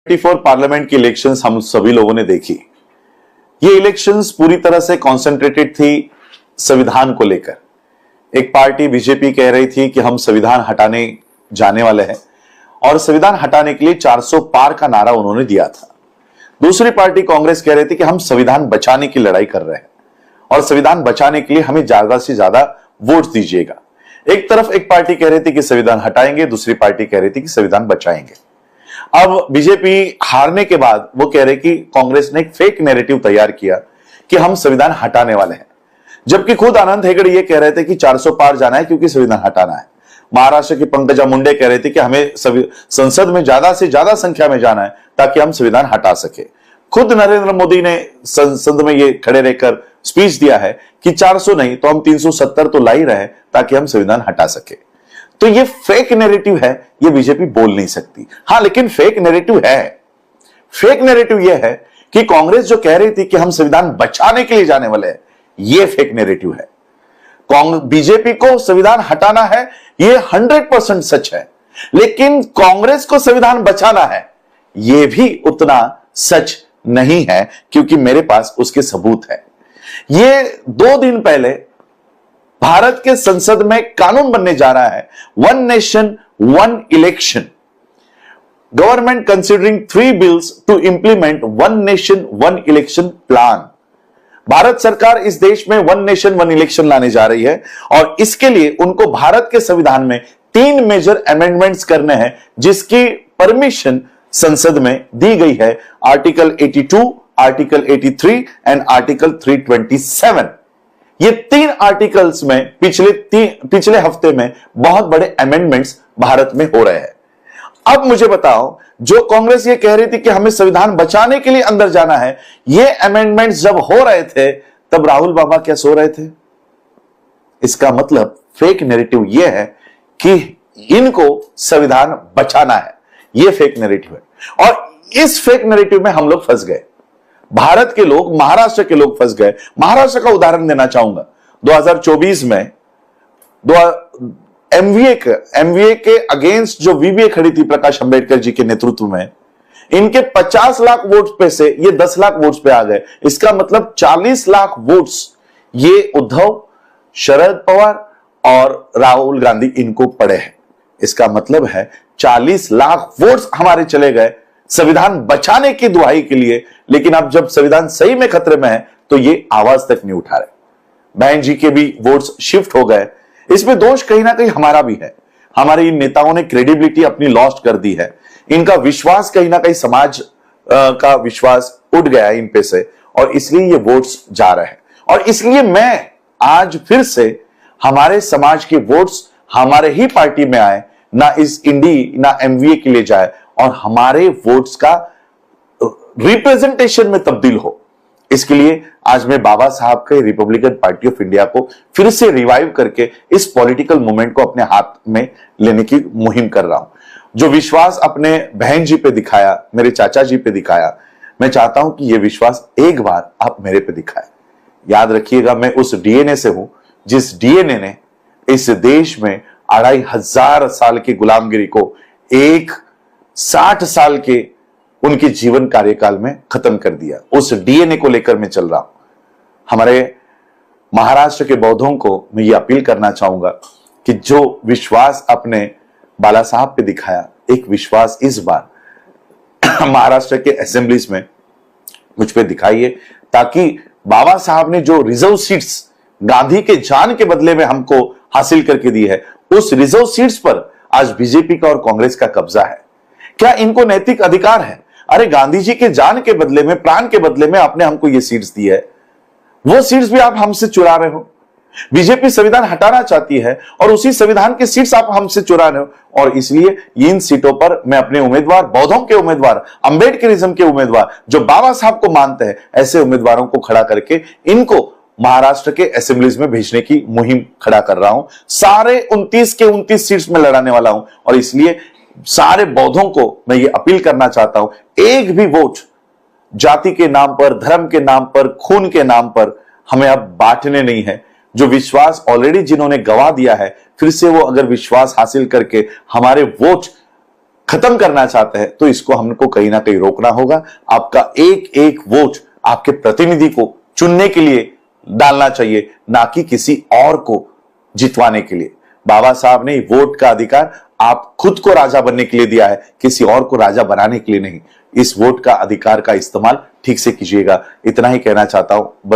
2024 parliament की elections हम सभी लोगों ने देखी। ये इलेक्शंस पूरी तरह से कॉन्सेंट्रेटेड थी संविधान को लेकर। एक पार्टी बीजेपी कह रही थी कि हम संविधान हटाने जाने वाले हैं और संविधान हटाने के लिए 400 पार का नारा उन्होंने दिया था। दूसरी पार्टी कांग्रेस कह रही थी कि हम संविधान बचाने की लड़ाई कर रहे हैं और संविधान बचाने के लिए हमें ज्यादा से ज्यादा वोट दीजिएगा। एक तरफ एक पार्टी कह रही थी कि संविधान हटाएंगे, दूसरी पार्टी कह रही थी कि संविधान बचाएंगे। अब बीजेपी हारने के बाद वो कह रहे कि कांग्रेस ने एक फेक नैरेटिव तैयार किया कि हम संविधान हटाने वाले हैं, जबकि खुद आनंद हेगड़े ये कह रहे थे कि 400 पार जाना है क्योंकि संविधान हटाना है। महाराष्ट्र की पंकजा मुंडे कह रहे थे कि हमें संसद में ज्यादा से ज्यादा संख्या में जाना है ताकि हम संविधान हटा सके। खुद नरेंद्र मोदी ने संसद में ये खड़े रहकर स्पीच दिया है कि 400 नहीं तो हम 370 तो ला ही रहे ताकि हम संविधान हटा सके। तो ये फेक नैरेटिव है, ये बीजेपी बोल नहीं सकती। हां, लेकिन फेक नैरेटिव है। फेक नैरेटिव ये है कि कांग्रेस जो कह रही थी कि हम संविधान बचाने के लिए जाने वाले हैं, ये फेक नैरेटिव है। बीजेपी को संविधान हटाना है, ये 100% सच है, लेकिन कांग्रेस को संविधान बचाना है, ये भी उतना सच नहीं है, क्योंकि मेरे पास उसके सबूत है। ये 2 दिन पहले भारत के संसद में कानून बनने जा रहा है, one nation one election. Government considering 3 bills to implement one nation one election plan. Bharat सरकार इस देश में वन नेशन वन इलेक्शन लाने जा रही है और इसके लिए उनको भारत के संविधान में 3 मेजर अमेंडमेंट्स करने हैं, जिसकी परमिशन संसद में दी गई है। Article 82, article 83 and article 327। ये 3 आर्टिकल्स में पिछले हफ्ते में बहुत बड़े अमेंडमेंट्स भारत में हो रहे हैं। अब मुझे बताओ, जो कांग्रेस ये कह रही थी कि हमें संविधान बचाने के लिए अंदर जाना है, ये अमेंडमेंट्स जब हो रहे थे तब राहुल बाबा क्या सो रहे थे? इसका मतलब फेक नैरेटिव ये है कि इनको संविधान बचाना है। ये फेक नैरेटिव है और इस फेक नैरेटिव में हम लोग फंस गए। भारत के लोग, महाराष्ट्र के लोग फंस गए। महाराष्ट्र का उदाहरण देना चाहूंगा। 2024 में एमवीए के अगेंस्ट जो वीवीए खड़ी थी प्रकाश अंबेडकर जी के नेतृत्व में, इनके 50 लाख वोट्स पे से ये 10 लाख वोट्स पे आ गए। इसका मतलब 40 लाख वोट्स ये उद्धव, शरद पवार और राहुल गांधी इनको पड़े हैं। इसका मतलब है 40 लाख वोट्स हमारे चले गए संविधान बचाने की दुहाई के लिए। लेकिन अब जब संविधान सही में खतरे में है तो ये आवाज तक नहीं उठा रहे। बहन जी के भी वोट्स शिफ्ट हो गए। इसमें दोष कहीं ना कहीं हमारा भी है। हमारे इन नेताओं ने क्रेडिबिलिटी अपनी लॉस्ट कर दी है। इनका विश्वास कहीं ना कहीं समाज का विश्वास उठ गया है इन पे से और इसलिए ये वोट्स जा रहे हैं। और इसलिए मैं आज फिर से हमारे समाज के वोट्स हमारे ही पार्टी में आए, ना इस इंडी ना एमवीए के लिए जाए और हमारे वोट्स का रिप्रेजेंटेशन में तब्दील हो। इसके लिए आज मैं बाबा साहब के रिपब्लिकन पार्टी ऑफ इंडिया को फिर से रिवाइव करके इस पॉलिटिकल मूवमेंट को अपने हाथ में लेने की मुहिम कर रहा हूं। जो विश्वास अपने बहन जी पे दिखाया, मेरे चाचा जी पे दिखाया, मैं चाहता हूं कि यह विश्वास एक बार आप मेरे पे दिखाए। याद रखिएगा, मैं उस डीएनए से हूं जिस डीएनए ने इस देश में 2500 साल की गुलामगिरी को 60 साल के उनके जीवन कार्यकाल में खत्म कर दिया। उस डीएनए को लेकर मैं चल रहा हूं। हमारे महाराष्ट्र के बौद्धों को मैं ये अपील करना चाहूंगा कि जो विश्वास अपने बाला साहब पे दिखाया, एक विश्वास इस बार महाराष्ट्र के असेंबलीज में मुझ पे दिखाइए, ताकि बाबा साहब ने जो रिजर्व सीट्स गांधी के जान के बदले में हमको हासिल करके दी है, उस रिजर्व सीट्स पर आज बीजेपी का और कांग्रेस का कब्जा है। क्या इनको नैतिक अधिकार है? अरे गांधी जी के जान के बदले में, प्राण के बदले में आपने हमको ये सीट्स दी है, वो सीट्स भी आप हमसे चुरा रहे हो। बीजेपी संविधान हटाना चाहती है और उसी संविधान की सीट्स आप हमसे चुरा रहे हो। और इसलिए इन सीटों पर मैं अपने उम्मीदवार, बौद्धों के उम्मीदवार, अंबेडकरिज्म के उम्मीदवार, जो बाबा साहब को मानते हैं, ऐसे उम्मीदवारों को खड़ा करके इनको महाराष्ट्र के असेंबलीज में भेजने की मुहिम खड़ा कर रहा हूं। सारे 29 के 29 सीट्स में लड़ाने वाला हूं और इसलिए सारे बौद्धों को मैं ये अपील करना चाहता हूं, एक भी वोट जाति के नाम पर, धर्म के नाम पर, खून के नाम पर हमें अब बांटने नहीं है। जो विश्वास ऑलरेडी जिन्होंने गवा दिया है, फिर से वो अगर विश्वास हासिल करके हमारे वोट खत्म करना चाहते हैं तो इसको हमको कहीं ना कहीं रोकना होगा। आपका एक एक वोट आपके प्रतिनिधि को चुनने के लिए डालना चाहिए, ना कि किसी और को जितवाने के लिए। बाबा साहब ने वोट का अधिकार आप खुद को राजा बनने के लिए दिया है, किसी और को राजा बनाने के लिए नहीं। इस वोट का अधिकार का इस्तेमाल ठीक से कीजिएगा, इतना ही कहना चाहता हूं। बस